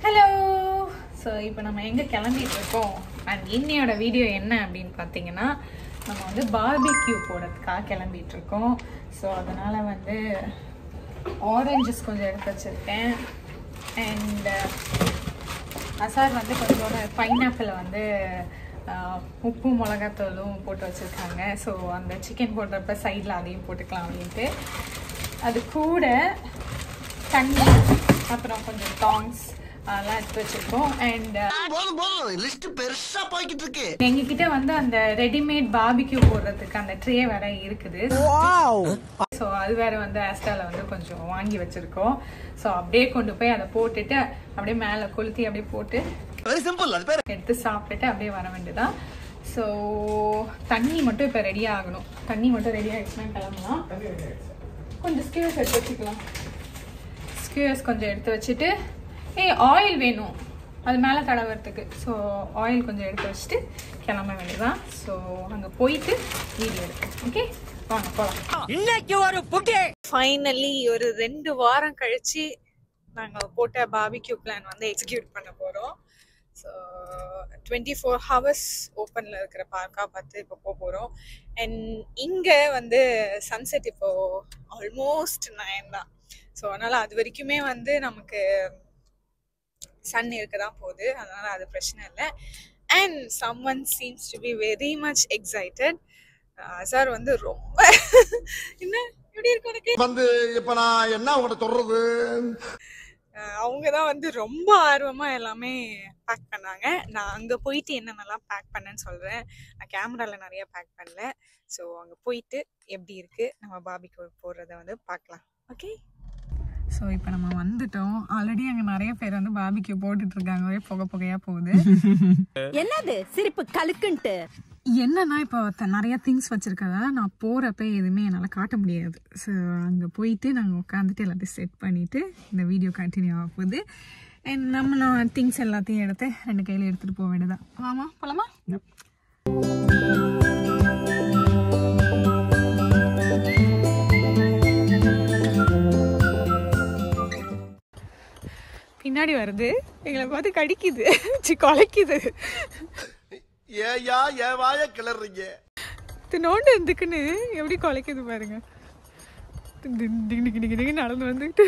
Hello. So இப்போ நம்ம எங்கே கிளம்பிட்டு இருக்கோம் அண்ட் இன்னையோட வீடியோ என்ன அப்படின்னு பார்த்தீங்கன்னா, நம்ம வந்து பார்பிக்யூ போடுறதுக்காக கிளம்பிட்டு இருக்கோம். ஸோ அதனால் வந்து ஆரஞ்சஸ் கொஞ்சம் எடுத்து வச்சுருக்கேன். அண்ட் அசார் வந்து கொஞ்சோட பைனாப்பிளை வந்து உப்பு மிளகாத்தூளும் போட்டு வச்சுருக்காங்க. ஸோ அந்த சிக்கன் போடுறப்ப சைடில் அதையும் போட்டுக்கலாம் அப்படின்ட்டு. அது கூட தண்ணி, அப்புறம் கொஞ்சம் டாங்ஸ் அதெல்லாம் எடுத்து வச்சிருக்கோம். அண்ட் எங்ககிட்ட வந்து அந்த ரெடிமேட் பார்பிக்யூ போடுறதுக்கு அந்த ட்ரே வேற இருக்குது. ஸோ அது வேற வந்து ஆஸ்டால வந்து கொஞ்சம் வாங்கி வச்சிருக்கோம். ஸோ அப்படியே கொண்டு போய் அதை போட்டுட்டு அப்படியே மேலே கொளுத்தி அப்படியே போட்டு எடுத்து சாப்பிட்டுட்டு அப்படியே வர வேண்டியதான். ஸோ தண்ணி மட்டும் இப்போ ரெடி ஆகணும். தண்ணி மட்டும் ரெடி ஆகிடுச்சுன்னா கிளம்பலாம். கொஞ்சம் ஸ்கியூஸ் எடுத்து வச்சுக்கலாம். ஸ்கியூஸ் கொஞ்சம் எடுத்து வச்சுட்டு ஆயில் வேணும் அது மேலே தடவுறதுக்கு. ஸோ ஆயில் கொஞ்சம் எடுத்து வச்சுட்டு கிளம்ப வேண்டியதான். ஸோ அங்கே போயிட்டு வீடியோ எடுக்கும். ஓகே, வாங்க போகலாம். இன்னைக்கு ஒரு புகே ஃபைனலி ஒரு 2 வாரம் கழிச்சு நாங்கள் போட்ட பார்பிக்யூ பிளான் வந்து எக்ஸிக்யூட் பண்ண போகிறோம். ஸோ 24 hours ஓப்பனில் இருக்கிற பார்க்காக பார்த்து இப்போ போக போகிறோம். அண்ட் இங்கே வந்து சன்செட் இப்போது ஆல்மோஸ்ட் 9 தான். ஸோ அதனால் அது வரைக்குமே வந்து நமக்கு சன் இருக்க தான் போகுது. அதனால் அது பிரச்சனை இல்லை. And someone seems to be very much excited. Sir வந்து ரொம்ப என்ன எப்படி இருக்கு உனக்கு வந்து இப்போ நான் என்ன உங்கள்கிட்ட சொல்றது, அவங்க தான் வந்து ரொம்ப ஆர்வமாக எல்லாமே பேக் பண்ணாங்க. நான் அங்கே போயிட்டு என்னென்னலாம் பேக் பண்ணேன்னு சொல்கிறேன். நான் கேமராவில் நிறைய பேக் பண்ணல. ஸோ அங்கே போயிட்டு எப்படி இருக்குது நம்ம பார்பிக்யூ போடுறத வந்து பார்க்கலாம். ஓகே. ஸோ இப்போ நம்ம வந்துட்டோம். ஆல்ரெடி அங்கே நிறைய பேர் வந்து பார்பிக்யூ போட்டுட்டு இருக்காங்க. ஒரே புகையாக போகுது. என்னது சிரிப்பு கலுக்குன்ட்டு என்னன்னா இப்போ நிறைய திங்ஸ் வச்சிருக்கதால நான் போகிறப்ப எதுவுமே என்னால் காட்ட முடியாது. ஸோ அங்கே போயிட்டு நாங்கள் உட்காந்துட்டு எல்லாத்தையும் செட் பண்ணிவிட்டு இந்த வீடியோ கண்டினியூ ஆக போகுது. அண்ட் நம்ம திங்ஸ் எல்லாத்தையும் எடுத்து 2 கையில் எடுத்துகிட்டு போக வேண்டியதான். ஆமாம், போகலாமா? பின்னாடி வருது, எங்களை பார்த்து கடிக்குது, குலைக்குது. ஏயா ஏன் வாய கிளறீங்க? நோண்டு இருந்துக்குன்னு எப்படி குலைக்குது பாருங்க. நடந்து வந்துட்டு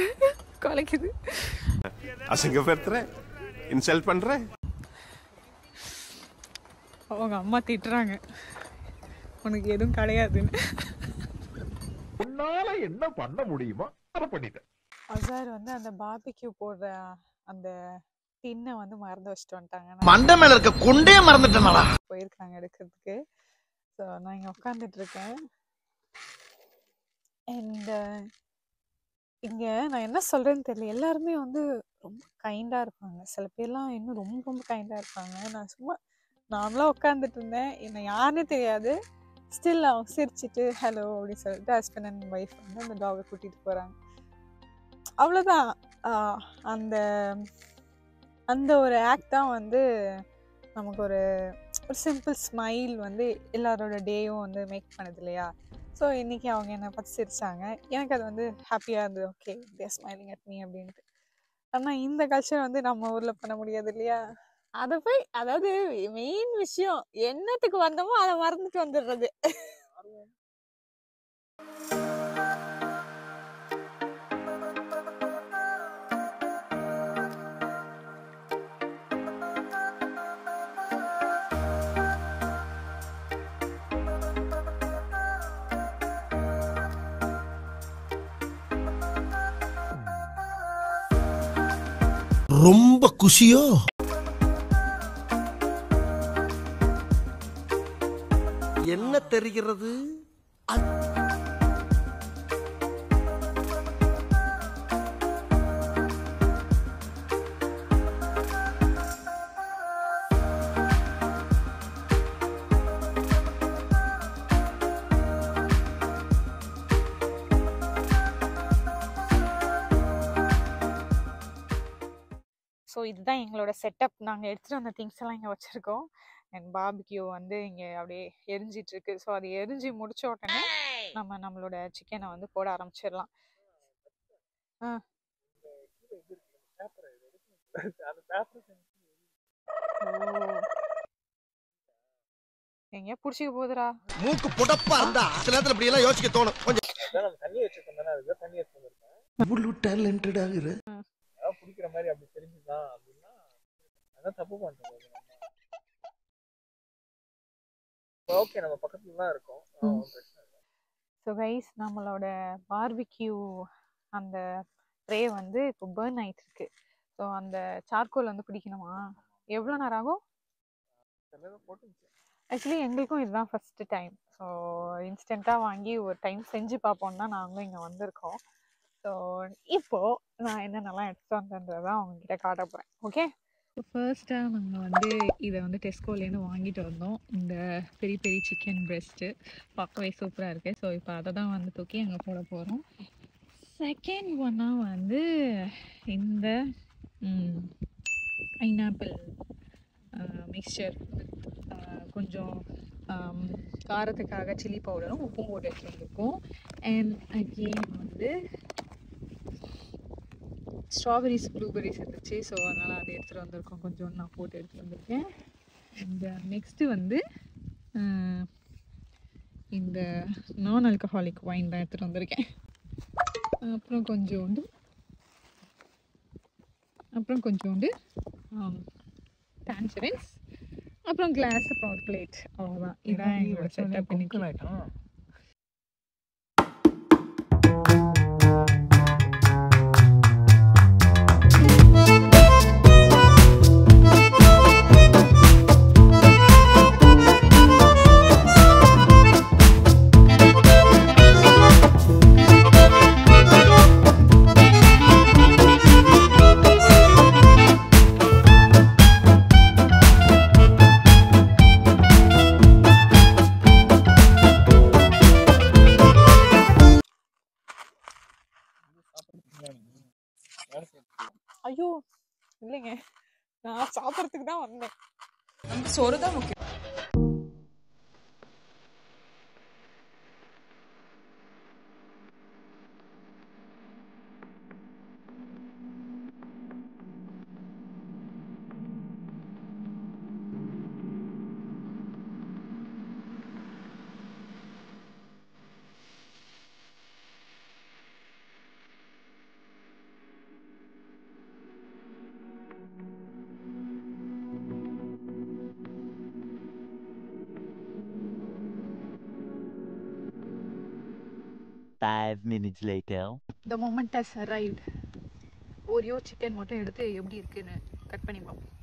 குலைக்குது. அசிங்கப்படுத்துறேன், இன்சல்ட் பண்றேன். அவங்க அம்மா திட்டுறாங்க, உனக்கு எதுவும் கிடையாதுன்னு. உன்னால என்ன பண்ண முடியுமோ அதை பண்ணிட்டேன். அசார் வந்து அந்த பார்பிக்யூ போடுற அந்த டின்னை வந்து மறந்து வச்சுட்டு வந்துட்டாங்க. மண்டை மேல இருக்க கொண்டே மறந்துட்டேனா போயிருக்காங்க எடுக்கிறதுக்கு. ஸோ நான் இங்கே உட்காந்துட்டு இருக்கேன். அண்ட் இங்கே நான் என்ன சொல்கிறேன்னு தெரியல, எல்லாருமே வந்து ரொம்ப கைண்டாக இருப்பாங்க. சில பேர்லாம் இன்னும் ரொம்ப ரொம்ப கைண்டாக இருப்பாங்க. நான் சும்மா நார்மலாக உட்காந்துட்டு இருந்தேன். என்னை யாருன்னே தெரியாது. ஸ்டில் அவங்க சிரிச்சிட்டு ஹலோ அப்படின்னு சொல்லிட்டு ஹஸ்பண்ட் அண்ட் ஒய்ஃப் வந்து அந்த டாகை கூட்டிகிட்டு போகிறாங்க. அவ்வளோதான். அந்த அந்த ஒரு ஆக்ட் தான் வந்து நமக்கு ஒரு சிம்பிள் ஸ்மைல் வந்து எல்லாரோட டேயும் வந்து மேக் பண்ணுது இல்லையா? ஸோ இன்றைக்கி அவங்க என்னை பார்த்து சிரித்தாங்க. எனக்கு அது வந்து ஹாப்பியாக இருந்தது. Okay, they smiling at me அப்படின்ட்டு. ஆனால் இந்த கல்ச்சர் வந்து நம்ம ஊரில் பண்ண முடியாது இல்லையா? அதை போய் அதாவது மெயின் விஷயம் என்னத்துக்கு வந்தோமோ அதை மறந்துட்டு வந்துடுறது. ரொம்ப குஷியோ? என்ன தெரிகிறது? ஸோ இதுதான் எங்களோட செட்டப். நாங்கள் எடுத்துகிட்டு வந்த திங்ஸ் எல்லாம் இங்கே வச்சுருக்கோம். அண்ட் பார்பிக்யூ வந்து இங்கே அப்படியே எரிஞ்சிட்ருக்கு. ஸோ அது எரிஞ்சு முடிச்ச உடனே நம்மளோட சிக்கனை வந்து போட ஆரம்பிச்சிடலாம். அந்த பேப்பர் எங்க புடிச்சிக்க போகுதுடா. மூக்கு புடப்பா இருந்தா சில நேரத்துல இப்படி எல்லாம் யோசிக்க தோணும் கொஞ்சம். நம்ம தண்ணி வச்சிருக்கோம் தானே, அதுதான் தண்ணி எடுத்து வந்திருக்கேன். இவ்வளவு டேலண்டட் ஆகுற. அதான் குடிக்கிற மாதிரி அப்படி தெரிஞ்சுதான் அப்படின்னா அதான் தப்பு பண்றோம். ஓகே, நம்ம பக்கத்துல தான் இருக்கோம். பிரச்சனை இல்லை. ஸோ கைஸ், நம்மளோட பார்பிக்யூ அந்த ட்ரே வந்து இப்போ பர்ன் ஆயிட்டு இருக்கு. ஸோ அந்த சார்கோல் வந்து பிடிக்கணுமா? எவ்வளோ நேரம் ஆகும்? ஆக்சுவலி எங்களுக்கும் இதுதான் ஃபர்ஸ்ட் டைம். ஸோ இன்ஸ்டண்ட்டாக வாங்கி ஒரு டைம் செஞ்சு பார்ப்போம் தான் நாங்களும் இங்கே வந்திருக்கோம். ஸோ இப்போது நான் என்னென்னலாம் எடுத்துகிட்டு வந்தேன்றதான் அவங்கக்கிட்ட காட்ட போகிறேன். ஓகே, ஃபர்ஸ்ட்டாக நாங்கள் வந்து இதை வந்து டெஸ்கோலேருந்து வாங்கிட்டு வந்தோம். இந்த பெரிய பெரிய சிக்கன் பிரெஸ்ட்டு பார்க்கவே சூப்பராக இருக்குது. ஸோ இப்போ அதை தான் வந்து தூக்கி அங்கே போட போகிறோம். செகண்ட் ஒன்னாக வந்து இந்த பைனாப்பிள் மிக்சர் கொஞ்சம் காரத்துக்காக சில்லி பவுடரும் உப்பும் போட்டு வச்சுருந்துருக்கோம். அண்ட் அகெயின் வந்து ஸ்ட்ராபெரிஸ் ப்ளூபெரிஸ் இருந்துச்சு. ஸோ அதனால் அதை எடுத்துகிட்டு வந்திருக்கோம். கொஞ்சம் நான் போட்டு எடுத்துகிட்டு வந்திருக்கேன். இந்த நெக்ஸ்ட்டு வந்து இந்த நான் ஆல்கஹாலிக் வைன் தான் எடுத்துகிட்டு வந்திருக்கேன். அப்புறம் கொஞ்சோண்டு டான்ஜரின்ஸ், அப்புறம் கிளாஸ், அப்புறம் ஒரு பிளேட். அவ்வளோதான். இதான் எங்களோட செட்டப் இன்னைக்கு. ஐயோ இல்லைங்க, நான் சாப்பிட்றதுக்கு தான் வந்தேன். நமக்கு சோறு தான் முக்கியம். Five minutes later. The moment has arrived. ஒரே சிக்கன் மட்டும் எடுத்து எப்படி இருக்குன்னு கட் பண்ணி பார்ப்போம்.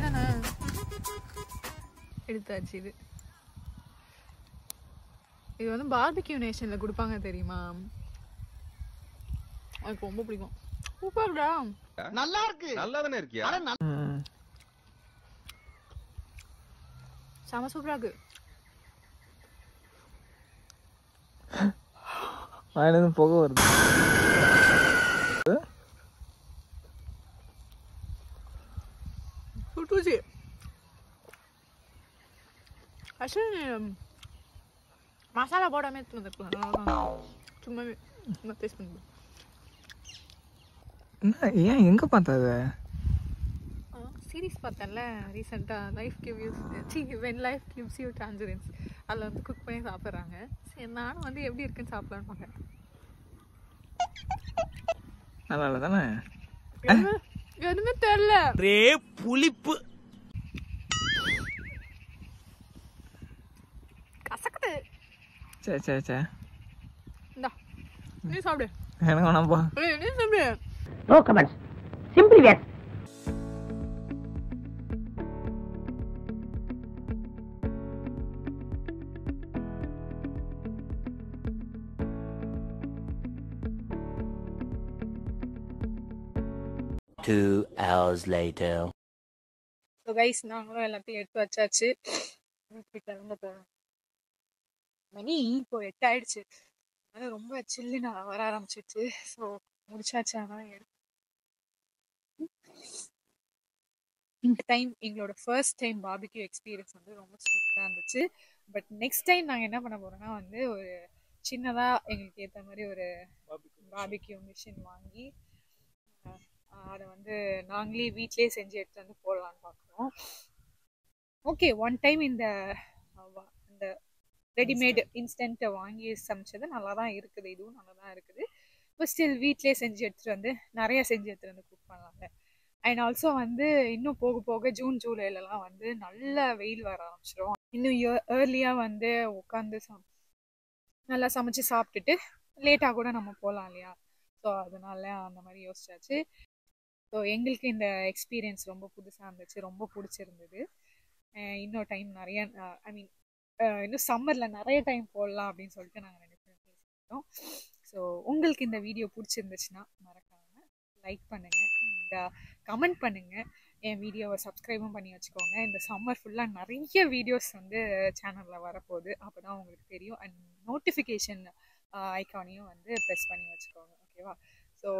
தானே எடுத்தாச்சு. இது வந்து பார்பிக்யூ நேஷன்ல கொடுப்பாங்க தெரியுமா, எனக்கு ரொம்ப பிடிக்கும். சூப்பர்டா, நல்லா இருக்கு. நல்லா தானே இருக்கியா? செம சூப்பரா இருக்கு. வாயிலிருந்து புகை வருது. சுட்டுச்சு. ஆக்சுவலி மசாலா போடாம எடுத்து வந்துருக்கலாம். சும்மா டேஸ்ட் பண்ணி. என்ன ஏன் எங்க பார்த்தது? சீரீஸ் பார்த்தேன்ல ரீசெண்டாக, life when life gives you tangerines. அதில் வந்து குக் பண்ணி சாப்பிட்றாங்க. சரி, நானும் வந்து எப்படி இருக்குன்னு சாப்பிடலான்னு பார்க்கறேன். நல்லா தானே? எதுவுமே தெரியல. ரே புளிப்பு கசக்குது. சரி சரி சரி, இந்தா நீ சாப்பிடு. எனக்கு வேணாம்பா. நீ சாப்பிடு. No comments. Simply yes. Two hours later. So guys, நாங்களும் எல்லாத்தையும் எடுத்து வச்சாச்சு. கிளம்ப போகிறோம். மணி இப்போ 8 ஆயிடுச்சு. அதனால ரொம்ப சில்லுன்னு வர ஆரம்பிச்சிச்சு. ஸோ முடிச்சாச்சு. ஆனால் இந்த டைம் எங்களோட ஃபர்ஸ்ட் டைம் பார்பிக்யூ எக்ஸ்பீரியன்ஸ் வந்து ரொம்ப சூப்பராக இருந்துச்சு. பட் நெக்ஸ்ட் டைம் நாங்கள் என்ன பண்ண போறோம்னா வந்து ஒரு சின்னதாக எங்களுக்கு ஏற்ற மாதிரி ஒரு பார்பிக்யூ மிஷின் வாங்கி அதை வந்து நாங்களே வீட்லேயே செஞ்சு எடுத்து வந்து போடலான்னு பார்க்குறோம். ஓகே, ஒன் டைம் இந்த ரெடிமேட் இன்ஸ்டன்ட்டை வாங்கி சமைச்சது நல்லா தான் இருக்குது, இதுவும் நல்லா தான் இருக்குது. பட் ஸ்டில் வீட்லேயே செஞ்சு எடுத்துகிட்டு வந்து நிறைய செஞ்சு எடுத்துகிட்டு வந்து குக் பண்ணலாங்க. அண்ட் ஆல்சோ வந்து இன்னும் போக போக ஜூன் ஜூலைலலாம் வந்து நல்ல வெயில் வர ஆரம்பிச்சிடும். இன்னும் ஏர்லியாக வந்து உட்காந்து நல்லா சமைச்சு சாப்பிட்டுட்டு லேட்டாக கூட நம்ம போகலாம் இல்லையா? ஸோ அதனால அந்த மாதிரி யோசிச்சாச்சு. ஸோ எங்களுக்கு இந்த எக்ஸ்பீரியன்ஸ் ரொம்ப புதுசாக இருந்துச்சு, ரொம்ப பிடிச்சிருந்தது. இன்னொரு டைம் நிறைய இன்னும் சம்மரில் நிறைய டைம் போடலாம் அப்படின்னு சொல்லிட்டு நாங்கள் 2 பேரும் பேசிக்கிட்டோம். ஸோ உங்களுக்கு இந்த வீடியோ பிடிச்சிருந்துச்சுன்னா மறக்காமல் லைக் பண்ணுங்கள் அண்ட் கமெண்ட் பண்ணுங்கள். என் வீடியோவை சப்ஸ்கிரைபும் பண்ணி வச்சுக்கோங்க. இந்த சம்மர் ஃபுல்லாக நிறைய வீடியோஸ் வந்து சேனலில் வரப்போகுது, அப்போ தான் உங்களுக்கு தெரியும். அண்ட் நோட்டிஃபிகேஷன் ஐக்கானையும் வந்து ப்ரெஸ் பண்ணி வச்சுக்கோங்க, ஓகேவா? ஸோ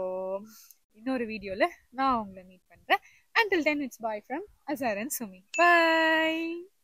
இன்னொரு வீடியோவில் நான் உங்களை மீட் பண்ணுறேன். Until then, it's bye from Azhar and Sumi. Bye!